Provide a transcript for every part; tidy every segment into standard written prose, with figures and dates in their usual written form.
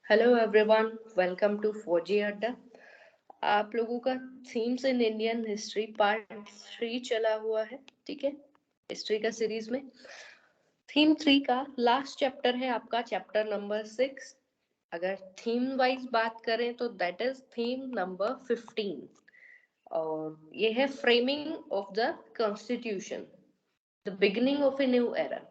Hello everyone, welcome to फौजी अड्डा। आप लोगों का themes in Indian history part 3 चला हुआ है। ठीक है, हिस्ट्री का सीरीज में थीम 3 का लास्ट चैप्टर है आपका चैप्टर नंबर 6। अगर थीम वाइज बात करें तो दैट इज थीम नंबर 15 और ये है framing of the constitution, the beginning of a new era.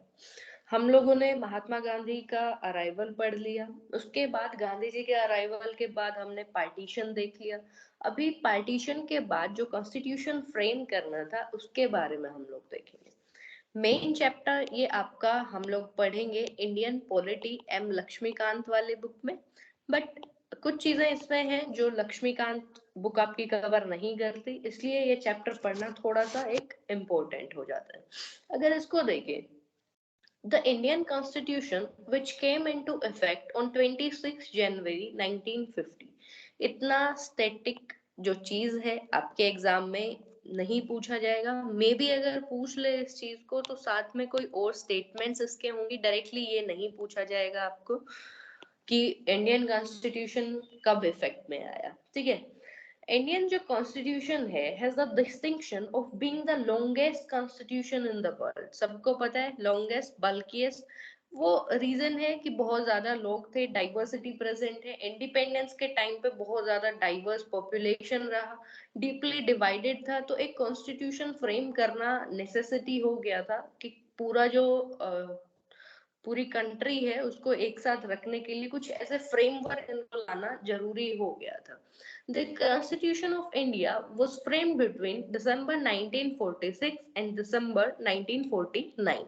हम लोगों ने महात्मा गांधी का अराइवल पढ़ लिया, उसके बाद गांधी जी के अराइवल के बाद हमने पार्टीशन देख लिया। अभी पार्टीशन के बाद जो कॉन्स्टिट्यूशन फ्रेम करना था उसके बारे में हम लोग देखेंगे। मेन चैप्टर ये आपका हम लोग पढ़ेंगे इंडियन पॉलिटी एम लक्ष्मीकांत वाले बुक में। बट कुछ चीजें इसमें हैं जो लक्ष्मीकांत बुक आपकी कवर नहीं करती, इसलिए ये चैप्टर पढ़ना थोड़ा सा एक इम्पोर्टेंट हो जाता है। अगर इसको देखें, the Indian Constitution, which came into effect on 26 January 1950, इतना स्टैटिक जो चीज है आपके एग्जाम में नहीं पूछा जाएगा। मे बी अगर पूछ ले इस चीज को तो साथ में कोई और स्टेटमेंट्स इसके होंगी, डायरेक्टली ये नहीं पूछा जाएगा आपको कि इंडियन कॉन्स्टिट्यूशन कब इफेक्ट में आया। ठीक है, इंडियन जो कॉन्स्टिट्यूशन है has the distinction of being the longest constitution in the world. सबको पता है लॉन्गेस्ट बल्किएस्ट, वो रीजन है कि बहुत ज्यादा लोग थे, डाइवर्सिटी प्रेजेंट है। इंडिपेंडेंस के टाइम पे बहुत ज्यादा डाइवर्स पॉपुलेशन रहा, डीपली डिवाइडेड था, तो एक कॉन्स्टिट्यूशन फ्रेम करना नेसेसिटी हो गया था कि पूरा जो पूरी कंट्री है उसको एक साथ रखने के लिए कुछ ऐसे फ्रेमवर्क इनको लाना जरूरी हो गया था। The constitution of India was framed between December 1946 and December 1949।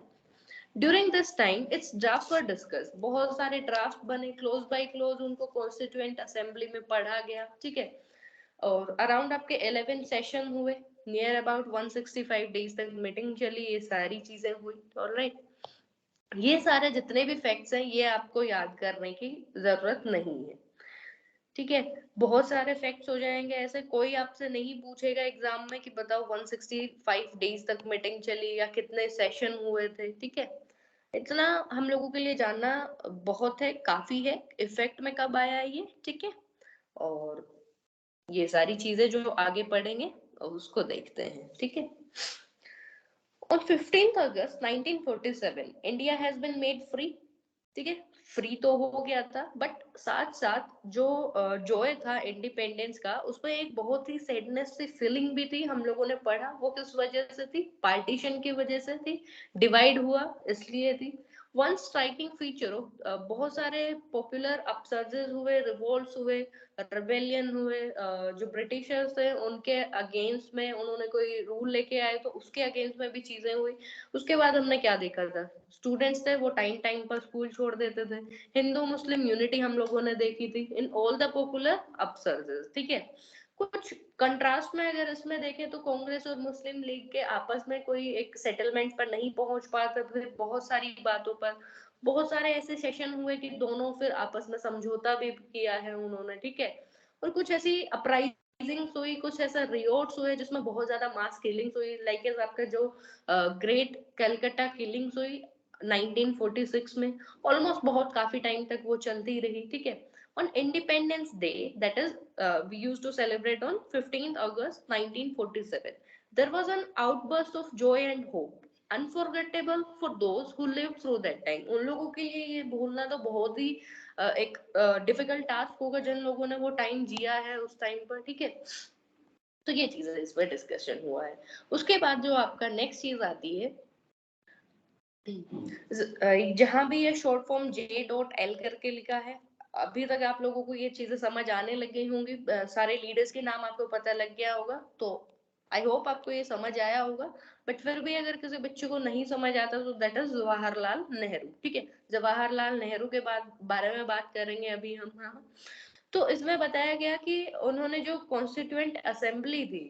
During this time it's draft were discuss, बहुत सारे ड्राफ्ट बने, क्लोज बाय क्लोज उनको कॉन्स्टिट्यूएंट असेंबली में पढ़ा गया। ठीक है, और अराउंड आपके 11 सेशन हुए, नियर अबाउट 165 डेज तक मीटिंग चली, ये सारी चीजें हुई। ऑलराइट, ये सारे जितने भी फैक्ट्स हैं ये आपको याद करने की जरूरत नहीं है। ठीक है, बहुत सारे फैक्ट्स हो जाएंगे ऐसे, कोई आपसे नहीं पूछेगा एग्जाम में कि बताओ 165 डेज तक मीटिंग चली या कितने सेशन हुए थे। ठीक है, इतना हम लोगों के लिए जानना बहुत है, काफी है। इफेक्ट में कब आया ये, ठीक है, और ये सारी चीजें जो आगे पढ़ेंगे उसको देखते हैं। ठीक है, on 15th August 1947 India has been made free. ठीक है, फ्री तो हो गया था, बट साथ साथ जो जॉय था इंडिपेंडेंस का, उसमें एक बहुत ही सैडनेस सी फीलिंग भी थी। हम लोगों ने पढ़ा वो किस वजह से थी, पार्टीशन की वजह से थी, डिवाइड हुआ इसलिए थी। वन स्ट्राइकिंग फीचर ऑफ बहुत सारे पॉपुलर अपसर्जेस हुए, रिवोल्ट्स हुए, रिबेलियन हुए। जो ब्रिटिशर्स थे उनके अगेंस्ट में उन्होंने कोई रूल लेके आए तो उसके अगेंस्ट में भी चीजें हुई। उसके बाद हमने क्या देखा था, स्टूडेंट्स थे वो टाइम टाइम पर स्कूल छोड़ देते थे। हिंदू मुस्लिम यूनिटी हम लोगों ने देखी थी in all the popular upsurges. ठीक है, कुछ कंट्रास्ट में अगर इसमें देखें तो कांग्रेस और मुस्लिम लीग के आपस में कोई एक सेटलमेंट पर नहीं पहुंच पाते थे बहुत सारी बातों पर। बहुत सारे ऐसे सेशन हुए कि दोनों फिर आपस में समझौता भी किया है उन्होंने। ठीक है, और कुछ ऐसी अपराइजिंग्स हुई, कुछ ऐसा रियोट्स हुए जिसमें बहुत ज्यादा मास किलिंग्स हुई, लाइक आपका जो ग्रेट कलकत्ता किलिंग्स हुई 1946 में। ऑलमोस्ट बहुत काफी टाइम तक वो चलती रही। ठीक है, on Independence Day, that is, we used to celebrate on 15th August 1947. There was an outburst of joy and hope, unforgettable for those who lived through that time. उन लोगों के लिए ये भूलना तो बहुत ही एक डिफिकल्ट टास्क होगा जिन लोगों ने वो टाइम जिया है उस टाइम पर। ठीक है, तो ये चीजें इस पर डिस्कशन हुआ है। उसके बाद जो आपका नेक्स्ट चीज आती है, जहां भी ये शॉर्ट फॉर्म J.L करके लिखा है, अभी तक आप लोगों को ये चीजें समझ आने लग गई होंगी। सारे लीडर्स के नाम आपको पता लग गया होगा, तो आई होप आपको ये समझ आया होगा। बट फिर भी अगर किसी बच्चे को नहीं समझ आता तो दैट इज जवाहरलाल नेहरू। ठीक है, जवाहरलाल नेहरू के बाद बारे में बात करेंगे अभी हम। हाँ, तो इसमें बताया गया कि उन्होंने जो कॉन्स्टिट्यूएंट असेंबली थी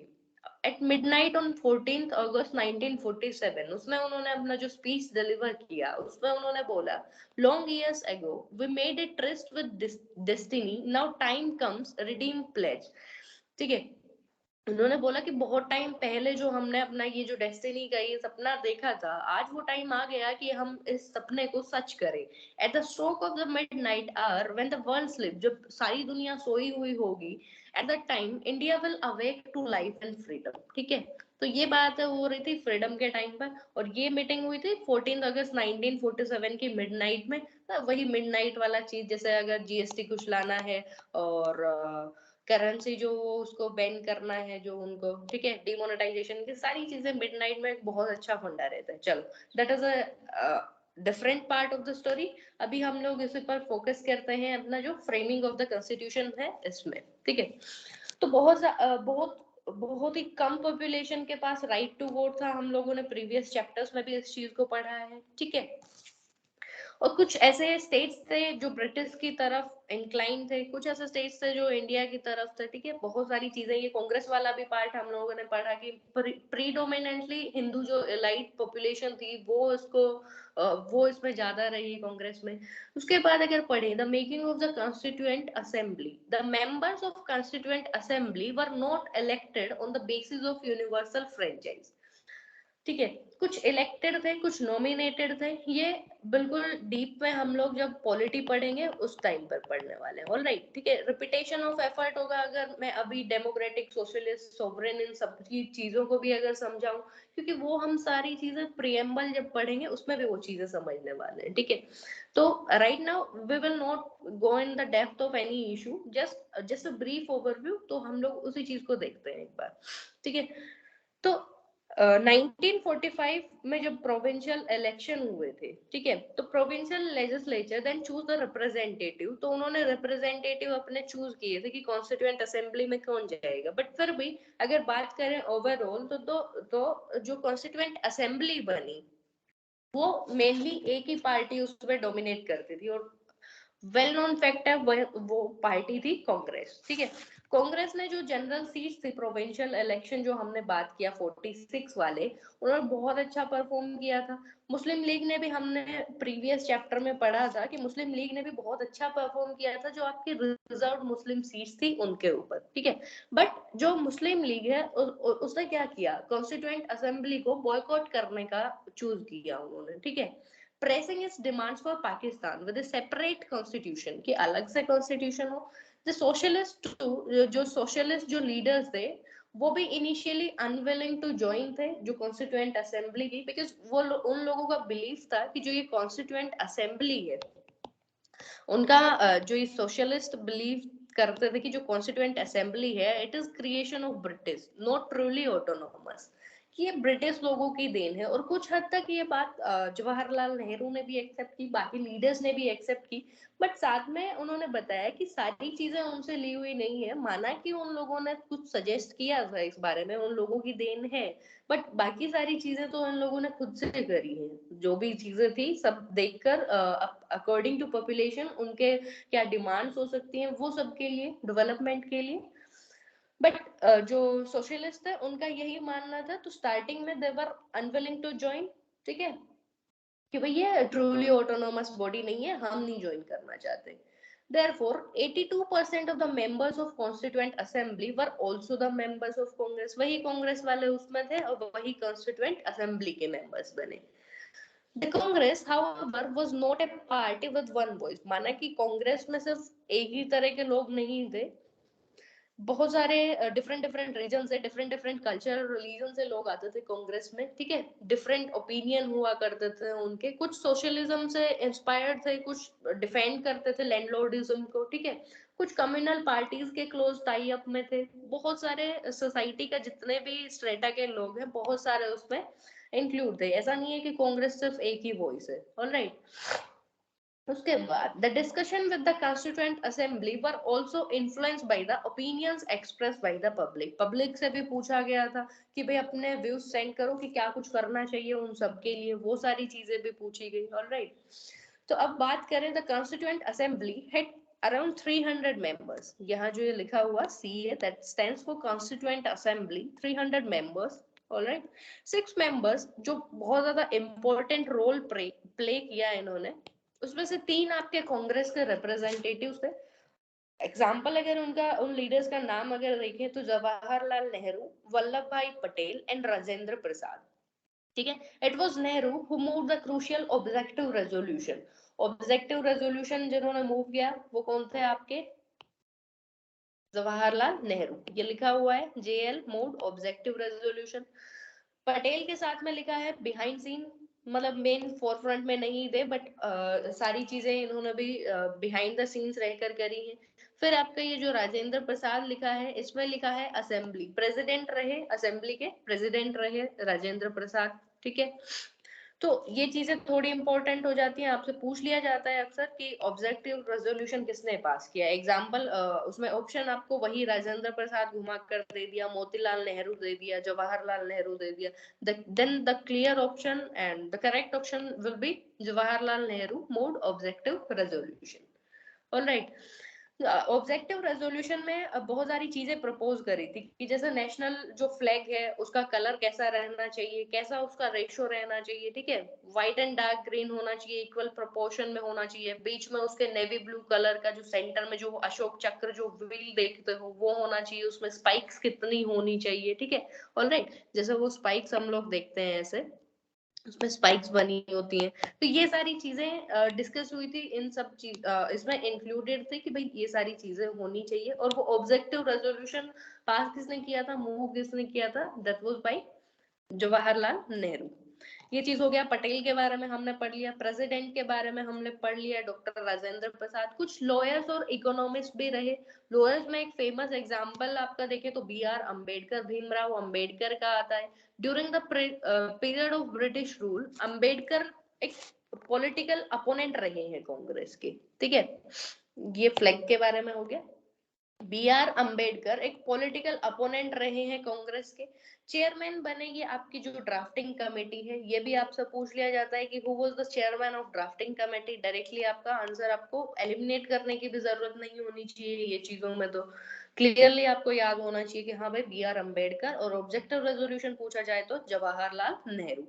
एट मिडनाइट ऑन 14th अगस्त 1947, उसमें उन्होंने अपना जो स्पीच डिलीवर किया उसमें उन्होंने बोला, long years ago we made a trust with destiny, now time comes redeem pledge. ठीक है, उन्होंने बोला कि बहुत टाइम पहले जो हमने अपना ये जो डेस्टिनी का ये सपना देखा था, आज वो टाइम आ गया कि हम इस सपने को सच करें। At the stroke of the midnight hour when the world sleep, जब सारी दुनिया सोई हुई होगी, at that time India will awake to life and freedom. ठीक है, तो ये बात हो रही थी फ्रीडम के टाइम पर, और ये मीटिंग हुई थी 14 अगस्त 1947 की मिडनाइट में। वही मिडनाइट वाला चीज, जैसे अगर जीएसटी कुछ लाना है और करेंसी जो वो उसको बैन करना है जो उनको, ठीक है, डिमोनेटाइजेशन की सारी चीजें मिडनाइट में एक बहुत अच्छा फंडा रहता है। चलो, that is a different part of the story. अभी हम लोग इस पर फोकस करते हैं अपना जो फ्रेमिंग ऑफ द कॉन्स्टिट्यूशन है इसमें। ठीक है, तो बहुत बहुत ही कम पॉपुलेशन के पास राइट टू वोट था। हम लोगों ने प्रीवियस चैप्टर्स में भी इस चीज को पढ़ा है। ठीक है, और कुछ ऐसे स्टेट्स थे जो ब्रिटिश की तरफ इंक्लाइन थे, कुछ ऐसे स्टेट्स थे जो इंडिया की तरफ थे। ठीक है, बहुत सारी चीजें, ये कांग्रेस वाला भी पार्ट हम लोगों ने पढ़ा कि प्रीडोमिनेंटली हिंदू जो एलाइट पॉपुलेशन थी वो इसको वो इसमें ज्यादा रही कांग्रेस में। उसके बाद अगर पढ़े the making of the constituent assembly, the members of constituent assembly were not elected on the basis of universal franchise. ठीक है, कुछ इलेक्टेड थे, कुछ नॉमिनेटेड थे। ये बिल्कुल डीप में हम लोग जब पॉलिटी पढ़ेंगे उस टाइम पर पढ़ने वाले हैं। ऑलराइट, ठीक है, रिपीटेशन ऑफ एफर्ट होगा अगर मैं अभी डेमोक्रेटिक, सोशलिस्ट, सोवरेन, इन सब की चीजों को भी अगर समझाऊं, क्योंकि वो हम सारी चीजें प्रियम्बल जब पढ़ेंगे उसमें भी वो चीजें समझने वाले हैं। ठीक है, तो right now we will not go in the depth of any issue, just a brief overview. तो हम लोग उसी चीज को देखते हैं एक बार। ठीक है, तो 1945 में जब प्रोविंशियल इलेक्शन हुए थे, ठीक है, तो provincial legislature then choose the representative, तो उन्होंने रिप्रेजेंटेटिव अपने चूज किए थे कि कॉन्स्टिट्यूएंट असेंबली में कौन जाएगा। बट फिर भी अगर बात करें ओवरऑल तो जो कॉन्स्टिट्यूएंट असेंबली बनी वो मेनली एक ही पार्टी उसमें डोमिनेट करती थी, और वेल नोन फैक्ट है वो पार्टी थी कांग्रेस। ठीक है, कांग्रेस ने जो जनरल सीट थी प्रोविंशियल इलेक्शन जो हमने बात किया 46 वाले, उन्होंने बहुत अच्छा परफॉर्म किया था। मुस्लिम लीग ने भी, हमने प्रीवियस चैप्टर में पढ़ा था कि मुस्लिम लीग ने भी बहुत अच्छा परफॉर्म किया था जो आपकी रिजर्व मुस्लिम सीट्स थी उनके ऊपर। ठीक है, बट जो मुस्लिम लीग है उसने क्या किया, कॉन्स्टिट्यूएंट असेंबली को बॉयकॉट करने का चूज किया उन्होंने। ठीक है, pressing it's demands for Pakistan with separate constitution, कि अलग से कॉन्स्टिट्यूशन हो। द सोशलिस्ट, जो सोशलिस्ट जो लीडर्स थे वो भी इनिशियली अनविलिंग टू ज्वाइन थे जो कॉन्स्टिट्यूएंट असेंबली की, बिकॉज उन लोगों का बिलीफ था कि जो ये कॉन्स्टिट्यूएंट असेंबली है उनका जो ये सोशलिस्ट बिलीव करते थे कि जो कॉन्स्टिट्यूएंट असेंबली है it is creation of British, not truly autonomous, कि ये ब्रिटिश लोगों की देन है। और कुछ हद तक ये बात जवाहरलाल नेहरू ने भी एक्सेप्ट की, बाकी लीडर्स ने भी एक्सेप्ट की। बट साथ में उन्होंने बताया कि सारी चीजें उनसे ली हुई नहीं है, माना कि उन लोगों ने कुछ सजेस्ट किया था इस बारे में, उन लोगों की देन है, बट बाकी सारी चीजें तो उन लोगों ने खुद से करी है। जो भी चीजें थी सब देखकर अकॉर्डिंग टू पॉपुलेशन उनके क्या डिमांड्स हो सकती हैं वो सबके लिए, डेवलपमेंट के लिए। बट जो सोशलिस्ट है उनका यही मानना था, तो स्टार्टिंग में देवर अनविलिंग टू ज्वाइन। ठीक है, कि भाई ये ट्रूली ऑटोनोमस बॉडी नहीं है, हम नहीं ज्वाइन करना चाहते। Therefore, 82% of the members of Constituent Assembly were also the members of Congress. वही कांग्रेस वाले उसमें थे और वही Constituent Assembly के members बने। The Congress, however, was not a party with one voice. माना कि कांग्रेस में सिर्फ एक ही तरह के लोग नहीं थे, बहुत सारे डिफरेंट डिफरेंट रीजन से, डिफरेंट डिफरेंट कल्चर रिलीजन से लोग आते थे कांग्रेस में। ठीक है, डिफरेंट ओपिनियन हुआ करते थे उनके, कुछ सोशलिज्म से इंस्पायर्ड थे, कुछ डिफेंड करते थे लैंडलॉर्डिज्म को। ठीक है, कुछ कम्युनल पार्टीज के क्लोज टाई अप में थे, बहुत सारे सोसाइटी का जितने भी स्ट्रेटा के लोग हैं बहुत सारे उसमें इंक्लूड थे। ऐसा नहीं है कि कांग्रेस सिर्फ एक ही वॉइस है। ऑलराइट, उसके बाद the discussion with the constituent assembly were also influenced by the opinions expressed by the public. Public से भी पूछा गया था कि भाई अपने व्यूज सेंड करो कि क्या कुछ करना चाहिए उन सब के लिए, वो सारी चीजें भी पूछी गई। ऑलराइट, तो अब बात करें the constituent assembly had around 300 members. यहाँ जो ये लिखा हुआ सी है that stands for constituent assembly, 300 members. Alright, 6 members जो बहुत ज्यादा इंपॉर्टेंट रोल प्ले किया इन्होंने, उसमें से 3 आपके कांग्रेस के रिप्रेजेंटेटिव थे एग्जाम्पल अगर उनका उन लीडर्स का नाम अगर देखें तो जवाहरलाल नेहरू, वल्लभ भाई पटेल एंड राजेंद्र प्रसाद, ठीक है। It was Nehru who move the crucial objective resolution. Objective resolution जिन्होंने मूव किया वो कौन थे आपके? जवाहरलाल नेहरू। ये लिखा हुआ है JL moved objective resolution. Patel के साथ में लिखा है बिहाइंड सीन, मतलब मेन फोरफ्रंट में नहीं थे बट सारी चीजें इन्होंने भी बिहाइंड द सीन्स रहकर करी हैं। फिर आपका ये जो राजेंद्र प्रसाद लिखा है इसमें लिखा है असेंबली, प्रेसिडेंट रहे, असेंबली के प्रेसिडेंट रहे राजेंद्र प्रसाद, ठीक है। तो ये चीजें थोड़ी इंपॉर्टेंट हो जाती हैं, आपसे पूछ लिया जाता है अक्सर कि ऑब्जेक्टिव रेजोल्यूशन किसने पास किया। एग्जाम्पल उसमें ऑप्शन आपको वही राजेंद्र प्रसाद घुमा कर दे दिया, मोतीलाल नेहरू दे दिया, जवाहरलाल नेहरू दे दिया, then the clear option and the correct option will be Jawaharlal Nehru moved objective resolution. All right. Objective resolution में बहुत सारी चीजें प्रपोज करी थी कि जैसे नेशनल जो फ्लैग है उसका कलर कैसा रहना चाहिए, कैसा उसका रेशियो रहना चाहिए, ठीक है। व्हाइट एंड डार्क ग्रीन होना चाहिए, इक्वल प्रोपोर्शन में होना चाहिए, बीच में उसके नेवी ब्लू कलर का जो सेंटर में जो अशोक चक्र जो व्हील देखते हो वो होना चाहिए, उसमें स्पाइक्स कितनी होनी चाहिए, ठीक है। ऑल राइट, जैसे वो स्पाइक्स हम लोग देखते हैं ऐसे उसमें स्पाइक्स बनी होती हैं। तो ये सारी चीजें डिस्कस हुई थी, इन सब चीज इसमें इंक्लूडेड थे कि भाई ये सारी चीजें होनी चाहिए। और वो ऑब्जेक्टिव रेजोल्यूशन पास किसने किया था, मूव किसने किया था? That was by Jawaharlal Nehru. ये चीज हो गया, पटेल के बारे में हमने पढ़ लिया। प्रेसिडेंट के बारे में हमने पढ़ लिया डॉक्टर राजेंद्र प्रसाद। कुछ लॉयर्स और इकोनॉमिस्ट भी रहे। लॉयर्स में एक फेमस एग्जांपल आपका देखें तो बी आर अम्बेडकर, भीमराव अम्बेडकर का आता है। During the period of British rule Ambedkar एक पॉलिटिकल अपोनेंट रहे हैं कांग्रेस के, ठीक है। ये फ्लैग के बारे में हो गया। बी आर अम्बेडकर एक पॉलिटिकल अपोनेंट रहे हैं कांग्रेस के। चेयरमैन बनेगी आपकी जो ड्राफ्टिंग कमेटी है, ये भी आपसे पूछ लिया जाता है कि who was the chairman of drafting committee. Directly आपका आंसर आपको एलिमिनेट करने की भी जरूरत नहीं होनी चाहिए ये चीजों में, तो क्लियरली आपको याद होना चाहिए कि हाँ भाई बी आर अम्बेडकर। और ऑब्जेक्टिव रेजोल्यूशन पूछा जाए तो जवाहरलाल नेहरू,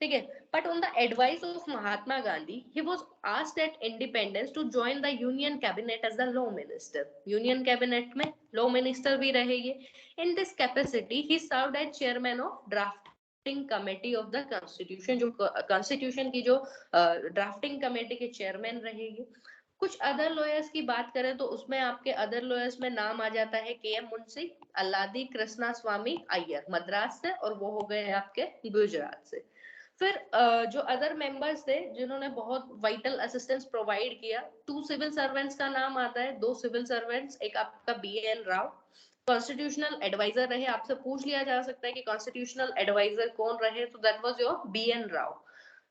ठीक है। But on the advice of Mahatma Gandhi he was asked at independence to join the union cabinet as the law minister. Union cabinet में लॉ मिनिस्टर भी रहे ये। In this capacity he served as chairman of drafting committee of the constitution. जो constitution की जो drafting committee के chairman रहेंगे। कुछ अदर लॉयर्स की बात करें तो उसमें आपके अदर लॉयर्स में नाम आ जाता है के एम मुंशी, अल्लादी कृष्णा स्वामी अय्यर मद्रास से, और वो हो गए आपके गुजरात से। फिर जो अदर मेंबर्स थे जिन्होंने बहुत वाइटल असिस्टेंस प्रोवाइड किया, 2 सिविल सर्वेंट्स का नाम आता है, 2 सिविल सर्वेंट्स। एक आपका B N Rau constitutional adviser रहे। आपसे पूछ लिया जा सकता है कि कॉन्स्टिट्यूशनल एडवाइजर कौन रहे, तो that was your B N Rau,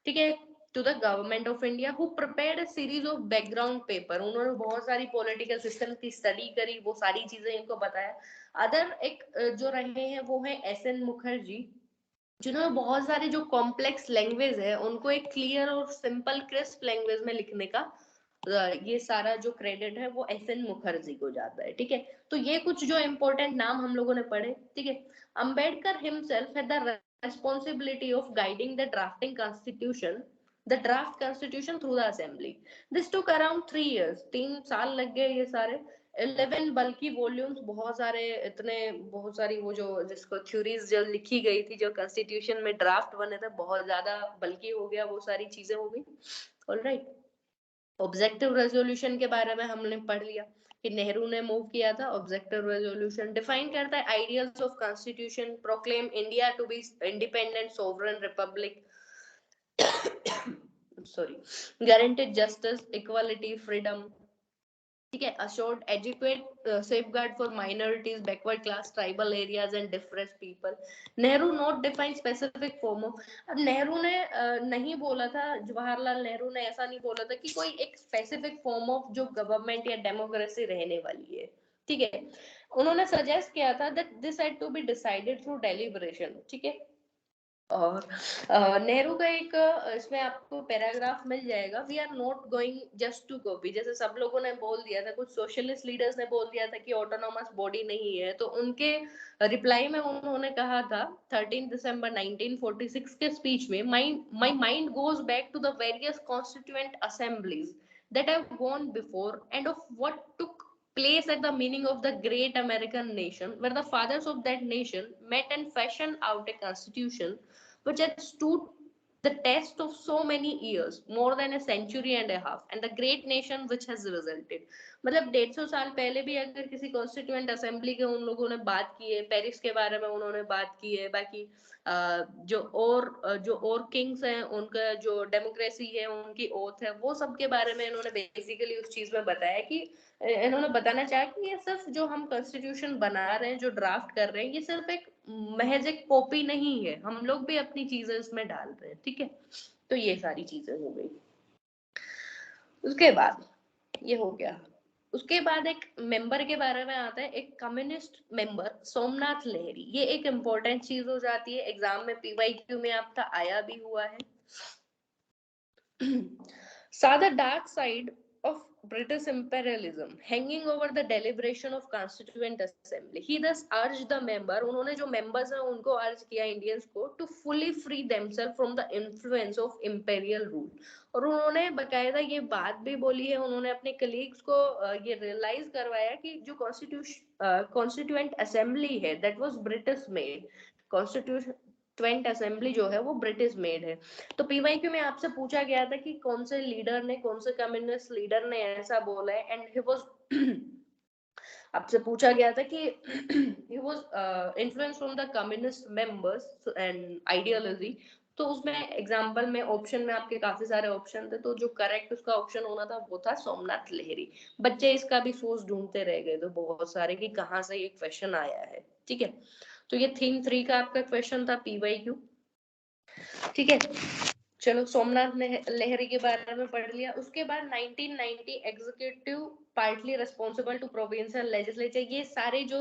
ठीक है। To the government of India who prepared a series of background paper. उन्होंने बहुत सारी पॉलिटिकल सिस्टम की स्टडी करी, वो सारी चीजें इनको बताया। अदर एक जो रहे हैं वो है एस एन मुखर्जी, जिन्होंने बहुत सारे जो कॉम्प्लेक्स लैंग्वेज है उनको एक क्लियर और सिंपल क्रिस्प लैंग्वेज में लिखने का ये सारा जो क्रेडिट है वो एस एन मुखर्जी को जाता है, ठीक है। तो ये कुछ जो इंपॉर्टेंट नाम हम लोगों ने पढ़े, ठीक है। Ambedkar himself had the responsibility of guiding the drafting constitution, the draft constitution through the assembly. This took around 3 years, 3 साल लग गए ये सारे। 11 बल्कि वॉल्यूम्स, बहुत सारे इतने बहुत सारी वो जो जिसको थ्योरीज जो लिखी गई थी, जो कॉन्स्टिट्यूशन में ड्राफ्ट बने थे, बहुत ज्यादा बल्कि हो गया, वो सारी चीजें हो गई। ऑलराइट, ऑब्जेक्टिव रेजोल्यूशन के बारे में हमने पढ़ लिया कि नेहरू ने मूव किया था। ऑब्जेक्टिव रेजोल्यूशन डिफाइन करता है ideals of constitution, proclaim India to be independent sovereign republic, sorry, guaranteed justice, equality, freedom, ठीक है, assured adequate safeguard for minorities, backward class, tribal areas and depressed people. Nehru not define specific form of. अब नेहरू ने नहीं बोला था, जवाहरलाल नेहरू ने ऐसा नहीं बोला था कि कोई एक स्पेसिफिक फॉर्म ऑफ जो गवर्नमेंट या डेमोक्रेसी रहने वाली है, ठीक है। उन्होंने सजेस्ट किया था that this had to be decided through deliberation, ठीक है। और नेहरू का एक इसमें आपको पैराग्राफ मिल जाएगा, we are not going just to copy. जैसे सब लोगों ने बोल दिया था, कुछ सोशलिस्ट लीडर्स ने बोल दिया था कि ऑटोनोमस बॉडी नहीं है, तो उनके रिप्लाई में उन्होंने कहा था 13 दिसंबर 1946 के स्पीच में, my mind goes back to the various constituent assemblies that have gone before and of what took place at the meaning of the great American nation, where the fathers of that nation met and fashioned out a constitution which had stood the test of so many years, more than a century and a half, and the great nation which has resulted. मतलब 150 साल पहले भी अगर किसी constituent assembly के उन लोगों ने बात की है, पेरिस के बारे में उन्होंने बात की है, बाकी जो और किंग्स हैं उनका जो डेमोक्रेसी है उनकी ओथ है, वो सब के बारे में इन्होंने बेसिकली उस चीज में बताया कि इन्होंने बताना चाहा कि ये सिर्फ जो हम कॉन्स्टिट्यूशन बना रहे हैं, जो ड्राफ्ट कर रहे हैं, ये सिर्फ एक महज एक कॉपी नहीं है, हम लोग भी अपनी चीजें इसमें डाल रहे हैं, ठीक है। तो ये सारी चीजें हो गई। उसके बाद ये हो गया। उसके बाद एक मेंबर के बारे में आता है, एक कम्युनिस्ट मेंबर सोमनाथ लहरी। ये एक इंपॉर्टेंट चीज हो जाती है, एग्जाम में पीवाईक्यू में आपका आया भी हुआ है। saw the dark side of British imperialism hanging over the deliberation of Constituent Assembly. He thus urged the member, उन्होंने जो members हैं उनको अर्ज किया इंडियंस को, to fully free themselves from the influence of imperial rule. और उन्होंने बकायदा ये बात भी बोली है, उन्होंने अपने कलीग्स को ये रियलाइज करवाया कि जो कॉन्स्टिट्यूएंट असेंबली है that was British made, constituent assembly जो है वो ब्रिटिश मेड है। तो पीवाईक्यू में आपसे पूछा गया था कि कौन से लीडर ने, कौन से कम्युनिस्ट लीडर ने ऐसा बोला है, एंड ही वाज आपसे पूछा गया था कि he was influenced from the communist members and ideology। तो उसमें एग्जांपल में ऑप्शन में आपके काफी सारे ऑप्शन थे, तो जो करेक्ट उसका ऑप्शन होना था वो था सोमनाथ लहरी। बच्चे इसका भी सोर्स ढूंढते रह गए तो बहुत सारे कि कहाँ से ये क्वेश्चन आया है, ठीक है। तो ये थीम 3 का आपका क्वेश्चन था पीवाईक्यू, ठीक है। चलो सोमनाथ लहरी के बारे में पढ़ लिया। उसके बाद 1990 executive partly responsible to provincial legislature, ये सारे जो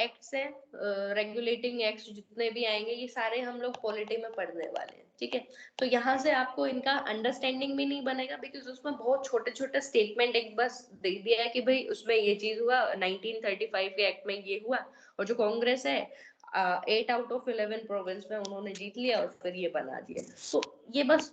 एक्ट्स हैं, रेगुलेटिंग एक्ट्स जितने भी आएंगे ये सारे हम लोग पॉलिटी में पढ़ने वाले हैं, ठीक है। तो यहाँ से आपको इनका अंडरस्टैंडिंग भी नहीं बनेगा, बिकॉज उसमें बहुत छोटे छोटे स्टेटमेंट एक बस दे दिया है कि भाई उसमें ये चीज हुआ, 1935 के एक्ट में ये हुआ, और जो कांग्रेस है 8 आउट ऑफ 11 प्रोविंस में उन्होंने जीत लिया और फिर ये बना दिया। तो ये बस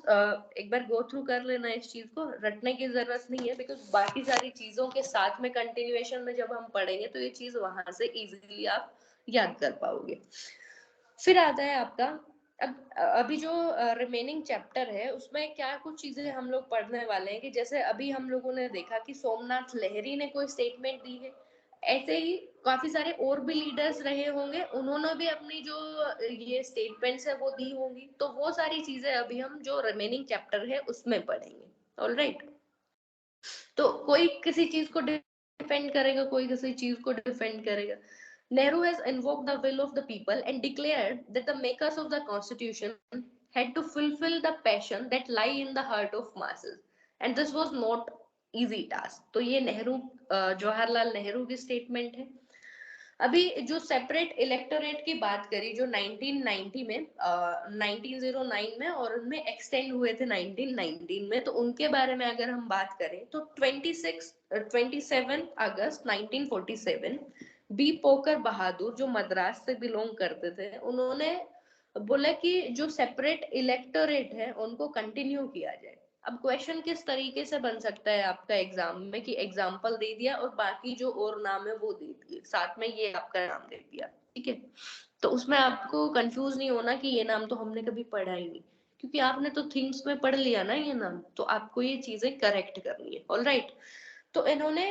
एक बार गो थ्रू कर लेना, इस चीज को रटने की जरूरत नहीं है, बिकॉज बाकी सारी चीजों के साथ में कंटिन्यूएशन में जब हम पढ़ेंगे तो ये चीज वहां से इजीली आप याद कर पाओगे। फिर आता है आपका अब अभी जो रिमेनिंग चैप्टर है उसमें क्या कुछ चीजें हम लोग पढ़ने वाले हैं कि जैसे अभी हम लोगों ने देखा कि सोमनाथ लहरी ने कोई स्टेटमेंट दी है, ऐसे ही काफी सारे और भी लीडर्स रहे होंगे, उन्होंने भी अपनी जो ये स्टेटमेंट्स है वो दी होंगी। तो वो सारी चीजें अभी हम जो रिमेनिंग चैप्टर है उसमें पढ़ेंगे, ऑलराइट। तो कोई किसी चीज को डिफेंड करेगा, कोई किसी चीज को डिफेंड करेगा। Nehru has invoked the will of the people and declared that the makers of the constitution had to fulfill the passion that lie in the heart of masses, and this was not easy task। तो ये नेहरू, जवाहरलाल नेहरू की statement है। अभी जो separate electorate की बात करी जो 1990 में 1909 में और उनमें एक्सटेंड हुए थे 1919 में, तो उनके बारे में अगर हम बात करें तो 27 अगस्त 1947 बी पोकर बहादुर जो मद्रास से बिलोंग करते थे, उन्होंने बोला कि जो सेपरेट इलेक्टोरेट है उनको कंटिन्यू किया जाए। अब क्वेश्चन किस तरीके से बन सकता है आपका एग्जाम में कि एग्जाम्पल दे दिया और बाकी जो और नाम है वो दे दिए, साथ में ये आपका नाम दे दिया, ठीक है। तो उसमें आपको कंफ्यूज नहीं होना कि ये नाम तो हमने कभी पढ़ा ही नहीं, क्योंकि आपने तो थिंग्स में पढ़ लिया ना ये नाम, तो आपको ये चीजें करेक्ट करनी है, ऑलराइट। तो इन्होंने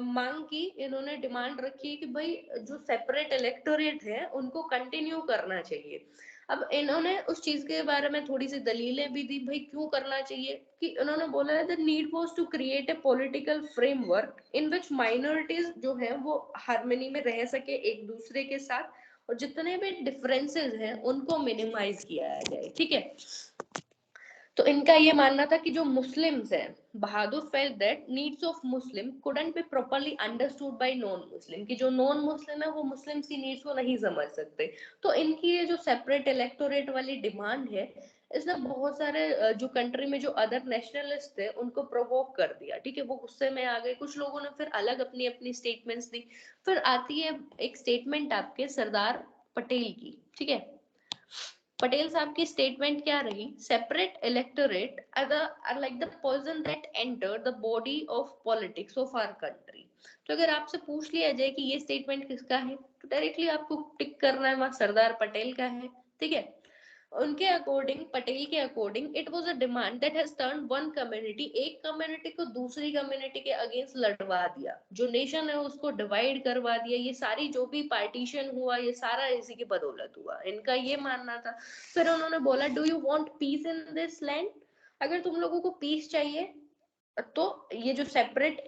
मांग की, इन्होंने डिमांड रखी कि भाई जो सेपरेट इलेक्टोरेट है उनको कंटिन्यू करना चाहिए। अब इन्होंने उस चीज के बारे में थोड़ी सी दलीलें भी दी भाई क्यों करना चाहिए, कि इन्होंने बोला है the need was to create a political framework in which minorities जो है वो हार्मनी में रह सके एक दूसरे के साथ, और जितने भी डिफरेंसेस हैं उनको मिनिमाइज किया जाए, ठीक है। तो इनका ये मानना था कि जो मुस्लिम्स हैं, Bahadur felt that needs of Muslim couldn't be properly understood by non Muslim, कि जो नॉन मुस्लिम है वो मुस्लिम्स की नीड्स को नहीं समझ सकते। तो इनकी ये जो सेपरेट इलेक्टोरेट वाली डिमांड है, इसने बहुत सारे जो कंट्री में जो अदर नेशनलिस्ट थे उनको प्रोवोक कर दिया, ठीक है। वो गुस्से में आ गए, कुछ लोगों ने फिर अलग अपनी अपनी स्टेटमेंट्स दी। फिर आती है एक स्टेटमेंट आपके सरदार पटेल की, ठीक है। पटेल साहब की स्टेटमेंट क्या रही, separate electorate are like the poison that enter the body of politics of our country. तो अगर आपसे पूछ लिया जाए कि ये स्टेटमेंट किसका है, तो डायरेक्टली आपको टिक करना है वहां सरदार पटेल का है, ठीक है। उनके अकॉर्डिंग, पटेल के according, it was a demand that has turn one community, एक कम्युनिटी को दूसरी कम्युनिटी के अगेंस्ट लड़वा दिया, जो नेशन है उसको डिवाइड करवा दिया। ये सारी जो भी पार्टीशन हुआ ये सारा इसी की बदौलत हुआ, इनका ये मानना था। फिर उन्होंने बोला, do you want piece in this land? अगर तुम लोगों को पीस चाहिए तो ये जो सेपरेट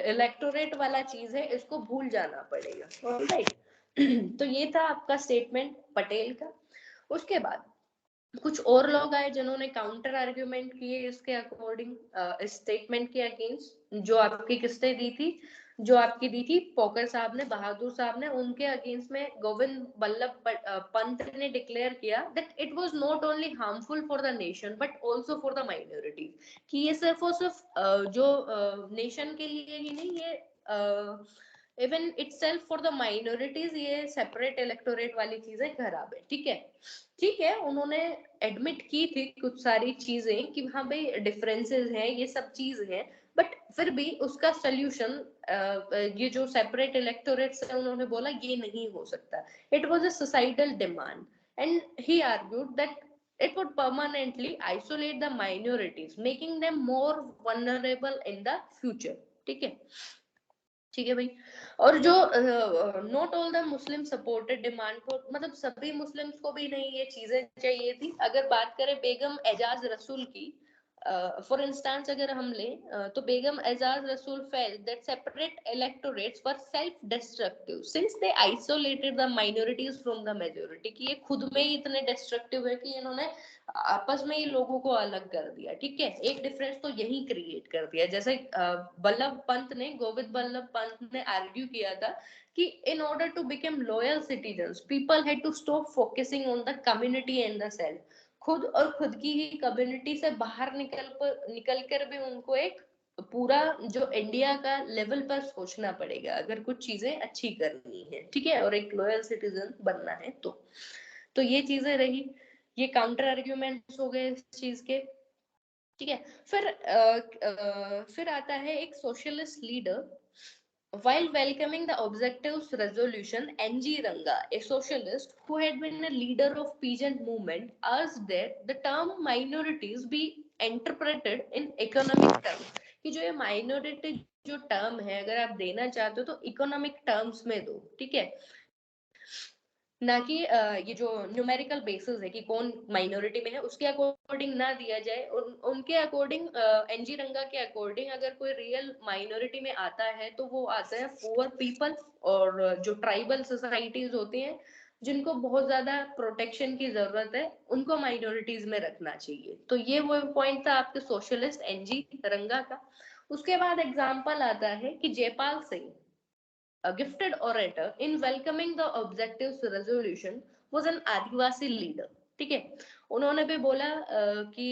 इलेक्टोरेट वाला चीज है इसको भूल जाना पड़ेगा, ऑलराइट। तो ये था आपका स्टेटमेंट पटेल का। उसके बाद कुछ और लोग आए जिन्होंने काउंटर आर्ग्यूमेंट किए इसके अकॉर्डिंग, इस स्टेटमेंट के अगेंस्ट, जो आपकी किसने दी थी, जो आपकी दी थी पोकर साहब ने, बहादुर साहब ने, उनके अगेंस्ट में गोविंद बल्लभ पंत ने डिक्लेयर किया that it was not only harmful for the nation but also for the minorities, कि ये सिर्फ और सिर्फ जो नेशन के लिए ही नहीं, ये even itself for the minorities ये सेपरेट इलेक्टोरेट वाली चीजें खराब है, ठीक है। ठीक है, उन्होंने एडमिट की थी कुछ सारी चीजें कि हाँ भाई डिफरेंसेस हैं, ये सब चीज है, बट फिर भी उसका सोल्यूशन, ये जो सेपरेट इलेक्टोरेट्स है, उन्होंने बोला ये नहीं हो सकता। It was a societal demand and he argued that it would permanently isolate the minorities, making them more vulnerable in the future, ठीक है। ठीक है भाई। और जो not all the Muslim supported demand को, मतलब सभी मुस्लिम्स को भी नहीं ये चीजें चाहिए थी। अगर बात करें बेगम एजाज रसूल की, फॉर इंस्टेंस अगर हम लें, तो बेगम एजाज रसूल felt that separate electorates were self destructive since they isolated the minorities from the majority, कि ये खुद में ही इतने डिस्ट्रक्टिव है कि इन्होंने आपस में ही लोगों को अलग कर दिया, ठीक है। एक डिफरेंस तो यही क्रिएट कर दिया। जैसे बल्लभ पंत ने, गोविंद बल्लभ पंत ने आर्ग्यू किया था कि in order to become loyal citizens people had to stop focusing on the community and the self, खुद और खुद की ही कम्युनिटी से बाहर निकल कर भी उनको एक पूरा जो इंडिया का लेवल पर सोचना पड़ेगा अगर कुछ चीजें अच्छी करनी है, ठीक है, और एक लॉयल सिटीजन बनना है। तो ये चीजें रही, ये काउंटर आर्ग्यूमेंट्स हो गए इस चीज के, ठीक है। फिर आता है एक socialist leader. While welcoming the objectives resolution, N.G. Ranga, a socialist who had been a leader of peasant movement, asked that the term minorities be interpreted in economic terms, कि जो ये minority जो term है अगर आप देना चाहते हो तो economic terms में दो, ठीक है, ना कि ये जो न्यूमेरिकल बेसिस है कि कौन माइनॉरिटी में है उसके अकॉर्डिंग ना दिया जाए। उनके अकॉर्डिंग, एनजी रंगा के अकॉर्डिंग, अगर कोई रियल माइनॉरिटी में आता है तो वो आता है पुअर पीपल और जो ट्राइबल सोसाइटीज होती हैं जिनको बहुत ज्यादा प्रोटेक्शन की जरूरत है, उनको माइनॉरिटीज में रखना चाहिए। तो ये वो पॉइंट था आपके सोशलिस्ट एनजी रंगा का। उसके बाद एग्जाम्पल आता है कि Jaipal Singh, a gifted orator in welcoming the objectives resolution, was an Adivasi leader, ठीक है। उन्होंने भी बोला कि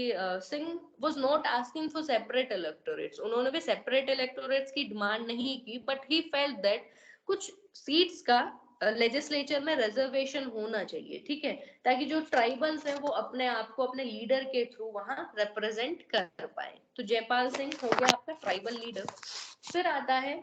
Singh was not asking for separate electorates, उन्होंने भी separate electorates की डिमांड नहीं की, but he felt that कुछ सीट्स का लेजिस्लेचर में रिजर्वेशन होना चाहिए, ठीक है, ताकि जो ट्राइबल्स हैं वो अपने आप को अपने लीडर के थ्रू वहां रिप्रेजेंट कर पाए। तो जयपाल सिंह हो गया आपका ट्राइबल लीडर। फिर आता है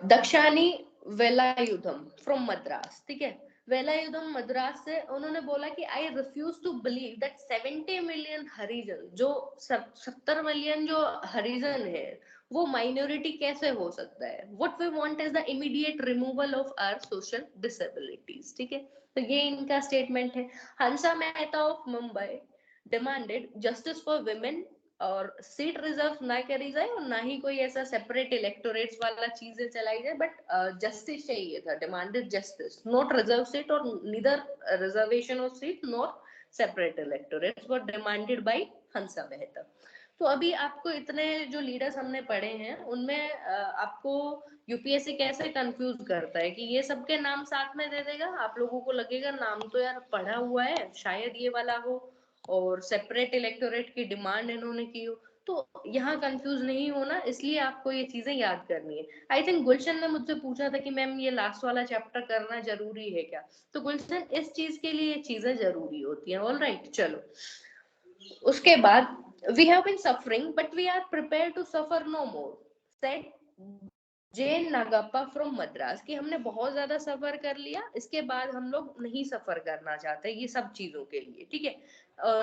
दक्षानी वेलायुधम फ्रॉम मद्रास, ठीक है। वेलायुधम मद्रास से, उन्होंने बोला कि I refuse to believe that 70 million Harijan, जो 70 मिलियन जो हरिजन है वो माइनॉरिटी कैसे हो सकता है। What we want is the immediate removal of our social disabilities, ठीक है। तो ये इनका स्टेटमेंट है। Hansa Mehta of Mumbai demanded justice for women, और सीट रिजर्व ना करी जाए और ना ही कोई ऐसा सेपरेट इलेक्टोरेट्स वाला चीजें चलाई जाए, बट जस्टिस चाहिए था, demanded justice, not reserve seat और neither reservation of seat not separate electorates were demanded by Hansa Mehta. तो अभी आपको इतने जो लीडर्स हमने पढ़े हैं उनमें आपको यूपीएससी कैसे कंफ्यूज करता है कि ये सबके नाम साथ में दे देगा, आप लोगों को लगेगा नाम तो यार पढ़ा हुआ है, शायद ये वाला हो, और सेपरेट इलेक्टोरेट की डिमांड इन्होंने की हो। तो यहाँ कंफ्यूज नहीं होना, इसलिए आपको ये चीजें याद करनी है। आई थिंक गुलशन ने मुझसे पूछा था कि मैम ये लास्ट वाला चैप्टर करना जरूरी है क्या, तो गुलशन इस चीज के लिए ये चीजें जरूरी होती हैं। ऑल राइट, चलो उसके बाद we have been suffering but we are prepared to suffer no more, said Jain Nagappa from Madras कि हमने बहुत ज्यादा सफर कर लिया, इसके बाद हम लोग नहीं सफर करना चाहते ये सब चीजों के लिए, ठीक है।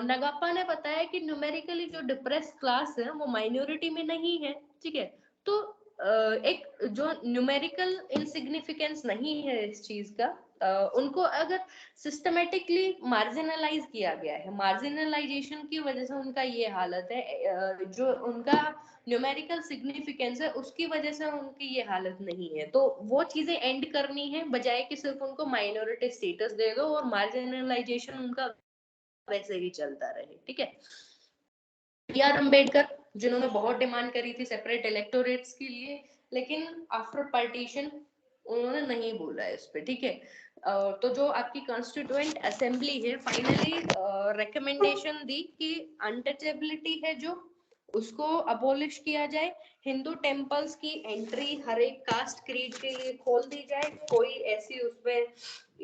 नागप्पा ने बताया कि न्यूमेरिकली जो डिप्रेस क्लास है वो माइनॉरिटी में नहीं है, ठीक है। तो एक जो न्यूमेरिकल इनसिग्निफिकेंस नहीं है इस चीज का, उनको अगर सिस्टमेटिकली मार्जिनलाइज किया गया है, मार्जिनलाइजेशन की वजह से उनका ये हालत है, जो उनका न्यूमेरिकल सिग्निफिकेंस है उसकी वजह से उनकी ये हालत नहीं है। तो वो चीजें एंड करनी है, बजाय कि सिर्फ उनको माइनॉरिटी स्टेटस दे दो और मार्जिनलाइजेशन उनका वैसे ही चलता रहे, ठीक है। बी आर अम्बेडकर जिन्होंने बहुत डिमांड करी थी सेपरेट इलेक्टोरेट्स के लिए, लेकिन आफ्टर पार्टीशन उन्होंने नहीं बोला इस पे, ठीक है। तो जो आपकी कॉन्स्टिट्यूएंट असेंबली है फाइनली रिकमेंडेशन दी कि अनटचेबिलिटी है जो उसको अबोलिश किया जाए, हिंदू टेम्पल्स की एंट्री हर एक कास्ट क्रीड के लिए खोल दी जाए, कोई ऐसी उसमें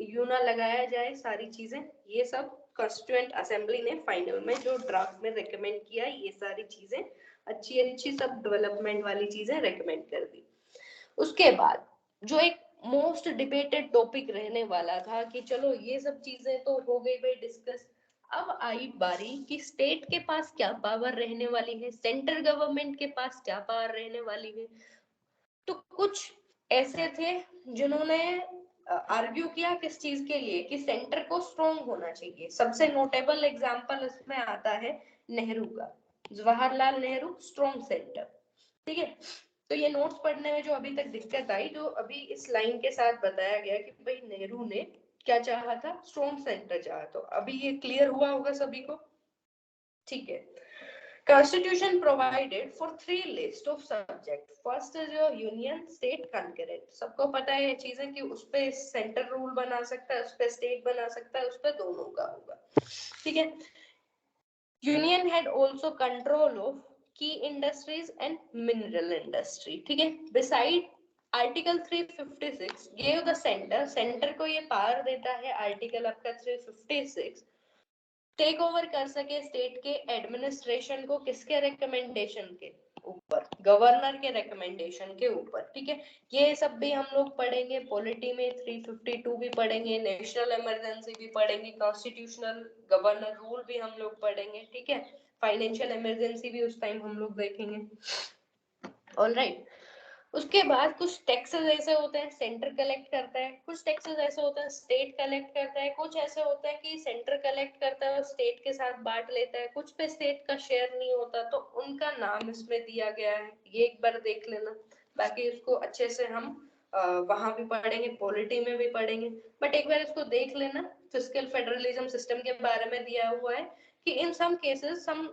यू ना लगाया जाए, सारी चीजें ये सब कॉन्स्टिट्यूएंट असेंबली ने फाइनल में जो ड्राफ्ट में रेकमेंड किया, ये सारी चीजें अच्छी अच्छी सब डेवलपमेंट वाली चीजें रेकमेंड कर दी। उसके बाद जो एक मोस्ट डिबेटेड टॉपिक रहने वाला था कि चलो ये सब चीजें तो हो गई भाई डिस्कस, अब आई बारी कि स्टेट के पास क्या पावर रहने वाली है, सेंट्रल गवर्नमेंट के पास क्या पावर रहने वाली है। तो कुछ ऐसे थे जिन्होंने आर्ग्यू किया किस चीज के लिए कि सेंटर को स्ट्रोंग होना चाहिए। सबसे नोटेबल एग्जांपल इसमें आता है नेहरू का, जवाहरलाल नेहरू स्ट्रोंग सेंटर, ठीक है। तो ये नोट्स पढ़ने में जो अभी तक दिक्कत आई, जो अभी इस लाइन के साथ बताया गया कि भाई नेहरू ने क्या चाहा था, स्ट्रोंग सेंटर चाहा, तो अभी ये क्लियर हुआ होगा सभी को, ठीक है। Constitution provided for three list of subject. First is your union, state, concurrent. सबको पता है ये चीजें कि उस पे सेंटर रूल बना सकता है, उस पे स्टेट बना सकता है, उस पे दोनों का होगा, ठीक है। Union had also control of key industries and mineral industry, ठीक है। Beside article 356 gave the center, centre को ये पावर देता है आर्टिकल आपका 356 टेक ओवर कर सके स्टेट के एडमिनिस्ट्रेशन को, किसके रिकमेंडेशन के ऊपर, गवर्नर के रिकमेंडेशन के ऊपर, ठीक है। ये सब भी हम लोग पढ़ेंगे पॉलिटी में, 352 भी पढ़ेंगे, नेशनल इमरजेंसी भी पढ़ेंगे, कॉन्स्टिट्यूशनल गवर्नर रूल भी हम लोग पढ़ेंगे, ठीक है। फाइनेंशियल इमरजेंसी भी उस टाइम हम लोग देखेंगे, ऑलराइट। उसके बाद कुछ टैक्सेस ऐसे होते हैं सेंटर कलेक्ट करता है, कुछ टैक्सेस ऐसे होते हैं स्टेट कलेक्ट करता है, कुछ ऐसे होते हैं कि सेंटर कलेक्ट करता है और स्टेट के साथ बांट लेता है, कुछ पे स्टेट का शेयर नहीं होता, तो उनका नाम इसमें दिया गया है, ये एक बार देख लेना। बाकी इसको अच्छे से हम वहां भी पढ़ेंगे, पॉलिटी में भी पढ़ेंगे, बट एक बार इसको देख लेना। फिस्कल फेडरलिज्म सिस्टम के बारे में दिया हुआ है कि इन सम केसेस हम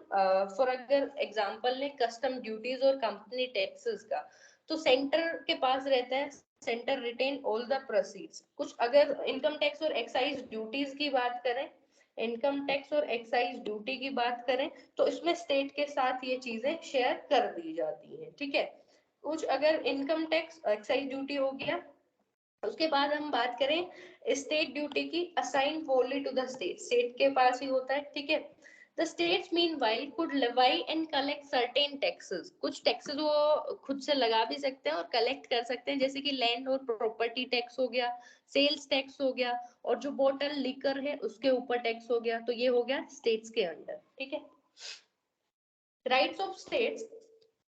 फॉर अगर एग्जांपल ने कस्टम ड्यूटीज और कंपनी टैक्सेस का, तो सेंटर के पास रहता है, centre retain all the proceeds. कुछ अगर इनकम टैक्स और एक्साइज ड्यूटीज की बात करें, इनकम टैक्स और एक्साइज ड्यूटी की बात करें, तो इसमें स्टेट के साथ ये चीजें शेयर कर दी जाती हैं, ठीक है। कुछ अगर इनकम टैक्स एक्साइज ड्यूटी हो गया, उसके बाद हम बात करें स्टेट ड्यूटी की, assign only to the state, state के पास ही होता है, ठीक है। The states meanwhile could levy and collect certain taxes, कुछ टैक्सेस वो खुद से लगा भी सकते हैं और कलेक्ट कर सकते हैं, जैसे कि लैंड और प्रॉपर्टी टैक्स हो गया, सेल्स टैक्स हो गया, और जो बोतल लिकर है उसके ऊपर टैक्स हो गया, तो ये हो गया स्टेट्स के अंडर, ठीक है। Rights of states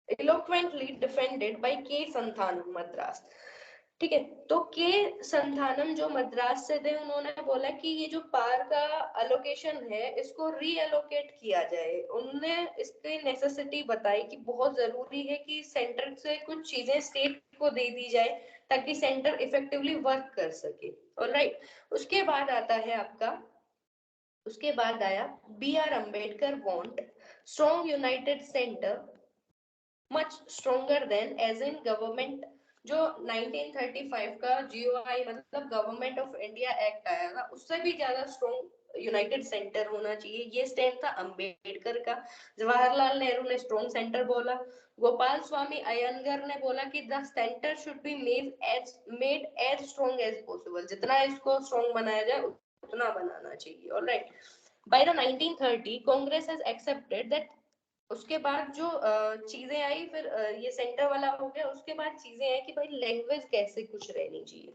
eloquently defended by के संथानम मद्रास, ठीक है। तो के संथानम जो मद्रास से थे, उन्होंने बोला कि ये जो पार का अलोकेशन है इसको रीएलोकेट किया जाए। उन्होंने इसकी नेसेसिटी बताई कि बहुत जरूरी है कि सेंटर से कुछ चीजें स्टेट को दे दी जाए ताकि सेंटर इफेक्टिवली वर्क कर सके, ऑलराइट। उसके बाद आता है आपका, उसके बाद आया B R Ambedkar want strong united centre much stronger than as in government. जो 1935 का जीओआई मतलब गवर्नमेंट ऑफ इंडिया एक्ट आया था, उससे भी ज्यादा स्ट्रॉन्ग यूनाइटेड सेंटर होना चाहिए, ये स्टैंड था अंबेडकर का। जवाहरलाल नेहरू ने स्ट्रॉन्ग सेंटर बोला, गोपाल स्वामी अयंगर ने बोला कि the centre should be made as strong as possible, जितना इसको स्ट्रॉन्ग बनाया जाए उतना बनाना चाहिए, alright. By the 1930 Congress has accepted that उसके बाद जो चीजें आई, फिर ये सेंटर वाला हो गया, उसके बाद चीजें आई कि भाई लैंग्वेज कैसे कुछ रहनी चाहिए।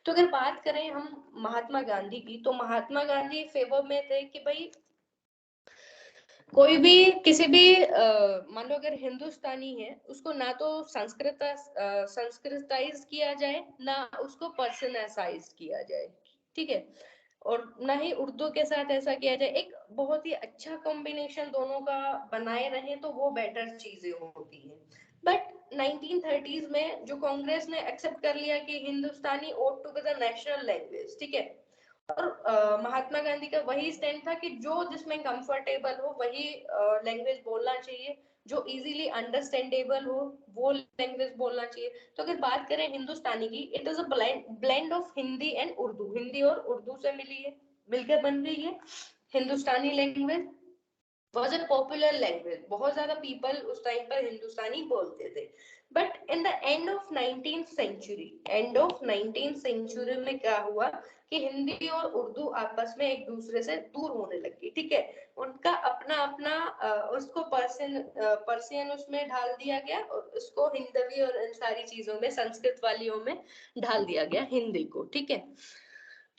तो अगर बात करें हम महात्मा गांधी की, तो महात्मा गांधी फेवर में थे कि भाई कोई भी किसी भी मान लो अगर हिंदुस्तानी है, उसको ना तो संस्कृताइज किया जाए, ना उसको पर्सनलाइज किया जाए, ठीक है, और ना ही उर्दू के साथ ऐसा किया जाए। एक बहुत ही अच्छा कॉम्बिनेशन दोनों का बनाए रहे तो वो बेटर चीजें होती है। बट 1930s में जो कांग्रेस ने एक्सेप्ट कर लिया कि हिंदुस्तानी ought to be the national language, ठीक है, और महात्मा गांधी का वही स्टैंड था कि जो जिसमें कंफर्टेबल हो वही लैंग्वेज बोलना चाहिए, जो इजीली अंडरस्टैंडेबल हो वो लैंग्वेज बोलना चाहिए। तो अगर बात करें हिंदुस्तानी की, it is a blend of Hindi and Urdu, Hindi और उर्दू से मिली है, मिलकर बन गई है हिंदुस्तानी language. was a popular language, बहुत ज्यादा पीपल उस टाइम पर हिंदुस्तानी बोलते थे। But in the end of 19th century में क्या हुआ कि हिंदी और उर्दू आपस में एक दूसरे से दूर होने लगी, ठीक है, उनका अपना अपना उसको पर्सियन उसमें ढाल दिया गया, और उसको हिंदवी और इन सारी चीजों में, संस्कृत वालियों में ढाल दिया गया हिंदी को, ठीक है।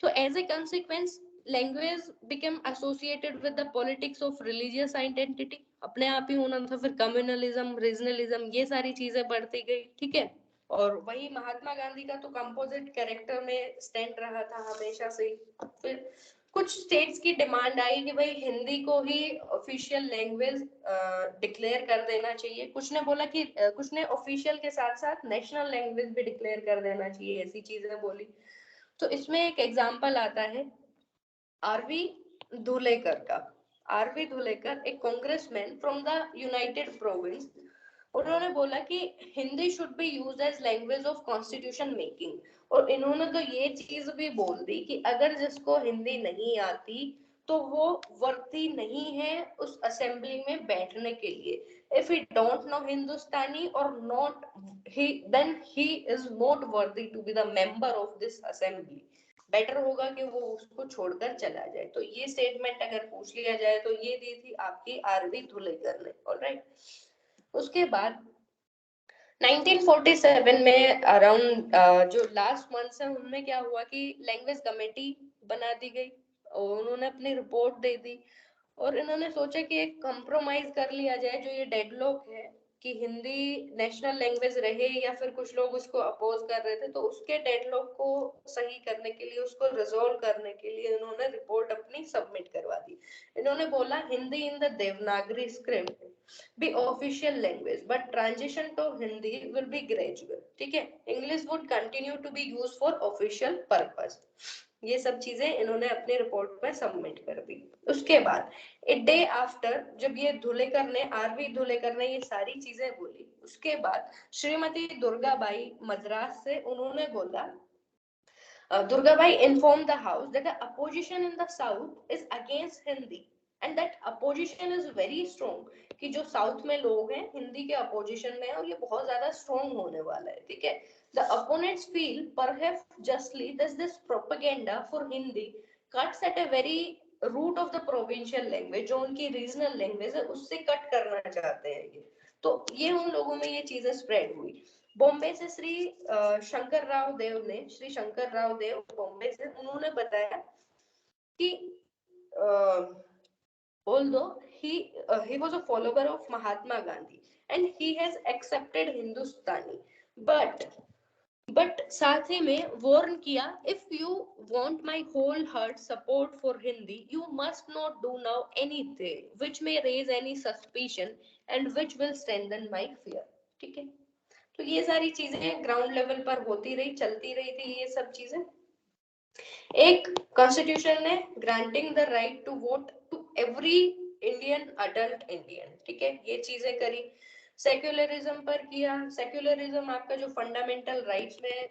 तो as a consequence, language became associated with the politics of religious identity, अपने आप ही होना था, फिर कम्युनलिज्म, रीजनलिज्म, ये सारी चीजें बढ़ती गई, ठीक है। और वही महात्मा गांधी का तो कंपोजिट कैरेक्टर में स्टैंड रहा था हमेशा से ही। फिर कुछ स्टेट्स की डिमांड आई कि भाई हिंदी को ही ऑफिशियल लैंग्वेज डिक्लेयर कर देना चाहिए, कुछ ने बोला कि कुछ ने ऑफिशियल के साथ साथ नेशनल लैंग्वेज भी डिक्लेयर कर देना चाहिए, ऐसी चीजें बोली। तो इसमें एक एग्जाम्पल आता है आरवी धुलेकर का। आरवी धुलेकर एक congressman from the united province, उन्होंने बोला कि Hindi should be used as language of constitution making. और इन्होंने तो ये चीज भी बोल दी कि अगर जिसको हिंदी नहीं आती तो वो वर्दी नहीं है उस असेंबली में बैठने के लिए। If he don't know Hindustani और not he, then he is not worthy to be the member of this assembly. Better होगा कि वो उसको छोड़कर चला जाए। तो ये स्टेटमेंट अगर पूछ लिया जाए तो ये दी थी आपकी आरवी धुलेकर ने, ऑलराइट। उसके बाद 1947 में अराउंड जो लास्ट मंथ है उनमें क्या हुआ कि लैंग्वेज कमेटी बना दी गई, और उन्होंने अपनी रिपोर्ट दे दी, और इन्होंने सोचा कि एक कंप्रोमाइज कर लिया जाए, जो ये डेडलॉक है कि हिंदी नेशनल लैंग्वेज रहे, या फिर कुछ लोग उसको अपोज कर रहे थे, तो उसके डेडलॉक को सही करने के लिए, उसको रिजोल्व करने के लिए इन्होंने रिपोर्ट अपनी सबमिट करवा दी। इन्होंने बोला Hindi in the Devanagari script be official language, but transition to Hindi will be gradual, ठीक है, English would continue to be used for official purpose. ये सब चीजें इन्होंने अपनी रिपोर्ट में सबमिट कर दी। उसके बाद एक डे आफ्टर, जब ये धुलेकर ने, आरवी धुलेकर ने ये सारी चीजें बोली, उसके बाद श्रीमती दुर्गाबाई मद्रास से उन्होंने बोला, Durgabai informed the House that the opposition in the South is against Hindi and that opposition is very strong, कि जो साउथ में लोग हैं हिंदी के अपोजिशन में है और ये बहुत ज्यादा स्ट्रॉन्ग होने वाला है, ठीक है। The opponents feel perhaps justly that this propaganda for Hindi cuts at a very root of the provincial language, जो उनकी रीजनल लैंग्वेज है उससे कट करना चाहते हैं ये। तो ये उन लोगों में ये चीजें स्प्रेड हुई। बॉम्बे से शंकर राव देव ने, श्री शंकर राव देव बॉम्बे से, उन्होंने बताया कि although he was a follower of Mahatma Gandhi and he has accepted Hindustani, but साथ ही में वार्न किया, if you want my whole heart support for Hindi, you must not do now anything which may raise any suspicion and which will strengthen my fear, ठीक है। तो ये सारी चीजें ground level पर होती रही, चलती रही थी ये सब चीजें। एक कॉन्स्टिट्यूशन ने granting the right to vote to every Indian adult Indian, ठीक है, ये चीजें करी। सेक्युलरिज्म पर किया, सेक्युलरिज्म आपका जो फंडामेंटल राइट्स में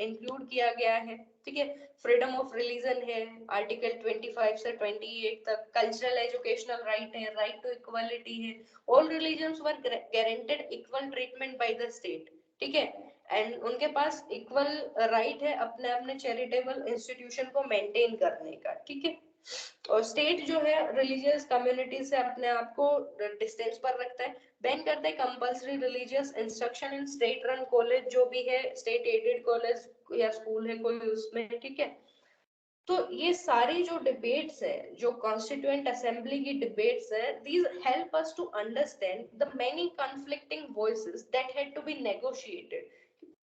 इंक्लूड किया गया है, ठीक है। फ्रीडम ऑफ रिलीजन है आर्टिकल 25 से 28 तक, कल्चरल एजुकेशनल राइट है, राइट टू इक्वालिटी है, all religions were guaranteed equal treatment by the state, ठीक है, एंड उनके पास इक्वल राइट है अपने अपने चैरिटेबल इंस्टीट्यूशन को मेंटेन करने का, ठीक है। और स्टेट जो है रिलीजियस कम्युनिटी से अपने आप को डिस्टेंस पर रखता है, बैन करता है कंपल्सरी रिलीजियस इंस्ट्रक्शन इन स्टेट रन कॉलेज, जो भी है स्टेट एडेड कॉलेज या स्कूल है कोई उसमें, ठीक है। तो ये सारी जो डिबेट्स है, जो कॉन्स्टिट्यूएंट असेंबली की डिबेट्स है, these help us to understand the many conflicting voices that had to be negotiated.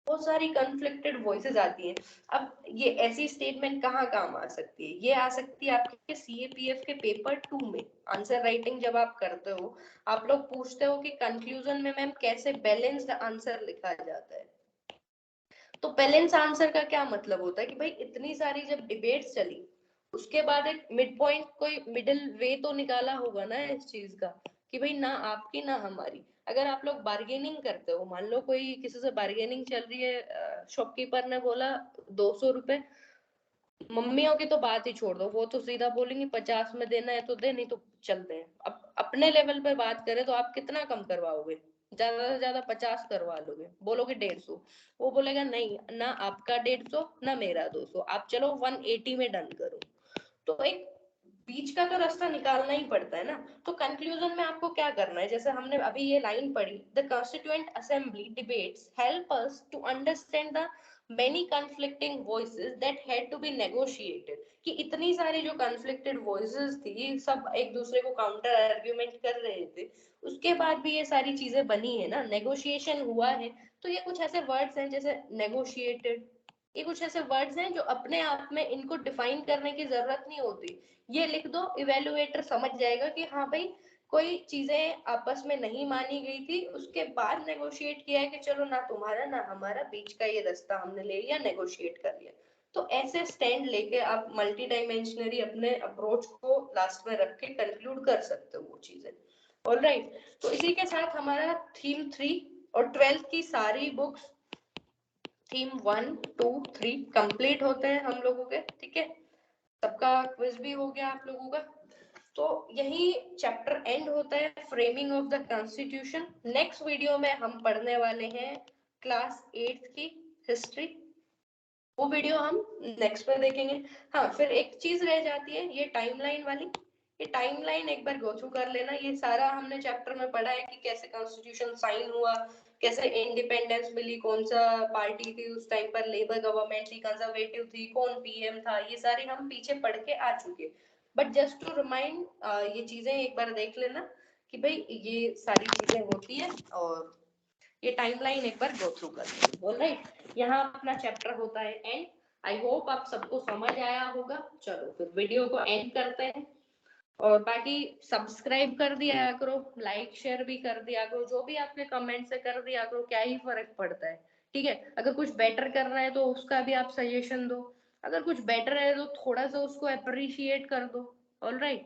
बहुत सारी कॉन्फ्लिक्टेड वॉइसेस आती हैं। अब ये ऐसी स्टेटमेंट कहाँ काम आ सकती है? ये आ सकती है आपके सीएपीएफ के पेपर 2 में आंसर राइटिंग जब आप करते हो, आप लोग पूछते हो कि कंक्लूजन में मैम कैसे बैलेंस्ड आंसर लिखा जाता है। तो बैलेंस आंसर का क्या मतलब होता है कि भाई इतनी सारी जब डिबेट्स चली, उसके बाद एक मिड पॉइंट, कोई मिडिल वे तो निकाला होगा ना इस चीज का, कि भाई ना आपकी ना हमारी। अगर आप लोग बार्गेनिंग करते हो, मान लो कोई किसी से बार्गेनिंग चल रही है, शॉपकीपर ने बोला 200 रुपए, मम्मियों की तो बात ही छोड़ दो, वो तो सीधा बोलेंगे 50 में देना है तो दे, नहीं तो चलते हैं। अब अपने लेवल पे बात करें तो आप कितना कम करवाओगे? ज्यादा से ज्यादा 50 करवा लोगे, बोलोगे 150, वो बोलेगा नहीं ना आपका 150 ना मेरा 200, आप चलो 180 में डन करो। तो एक बीच का तो रास्ता निकालना ही पड़ता है ना। तो कंक्लूजन में आपको क्या करना है, जैसे हमने अभी ये लाइन पढ़ी, the constituent assembly debates help us to understand the many conflicting voices that had to be negotiated, कि इतनी सारी जो कॉन्फ्लिक्टेड वॉइसेस थी, सब एक दूसरे को काउंटर आर्ग्यूमेंट कर रहे थे, उसके बाद भी ये सारी चीजें बनी है ना, नेगोशिएशन हुआ है। तो ये कुछ ऐसे वर्ड्स हैं जैसे नेगोशिएटेड, ये कुछ ऐसे वर्ड्स हैं जो अपने आप में इनको डिफाइन करने की जरूरत नहीं होती, ये लिख दो, इवेलुएटर समझ जाएगा कि हाँ भाई कोई चीजें आपस में नहीं मानी गई थी, उसके बाद नेगोशिएट किया है कि चलो ना तुम्हारा ना हमारा, बीच का ये रास्ता हमने ले लिया, नेगोशिएट कर लिया। तो ऐसे स्टैंड लेके आप मल्टी डायमेंशनरी अपने अप्रोच को लास्ट में रख के कंक्लूड कर सकते हो वो चीजें। ऑलराइट, तो इसी के साथ हमारा थीम 3 और 12th की सारी बुक्स, थीम 1 2 3 कंप्लीट होते हैं हम लोगों के, ठीक है। सबका क्विज भी हो गया आप लोगों का। तो यही चैप्टर एंड होता है, framing of the constitution. Next video में हम पढ़ने वाले हैं क्लास 8th की हिस्ट्री, वो वीडियो हम नेक्स्ट पे देखेंगे। हाँ, फिर एक चीज रह जाती है ये टाइमलाइन वाली, ये टाइमलाइन एक बार गो थ्रू कर लेना। ये सारा हमने चैप्टर में पढ़ा है कि कैसे कॉन्स्टिट्यूशन साइन हुआ, कैसे इंडिपेंडेंस मिली, कौन सा पार्टी थी उस टाइम पर, लेबर गवर्नमेंट थी, कंजर्वेटिव थी, कौन पीएम था, ये सारी हम पीछे पढ़ के आ चुके। बट जस्ट टू रिमाइंड, ये चीजें एक बार देख लेना कि भाई ये सारी चीजें होती है, और ये टाइमलाइन एक बार गो थ्रू कर लो। ऑलराइट, यहाँ अपना चैप्टर होता है एंड। आई होप आप सबको समझ आया होगा। चलो फिर वीडियो को एंड करते हैं, और बाकी सब्सक्राइब कर दिया करो, लाइक शेयर भी कर दिया करो, जो भी आपके कमेंट से कर दिया करो, क्या ही फर्क पड़ता है, ठीक है। अगर कुछ बेटर कर रहा है तो उसका भी आप सजेशन दो, अगर कुछ बेटर है तो थोड़ा सा उसको अप्रिशिएट कर दो। ऑलराइट।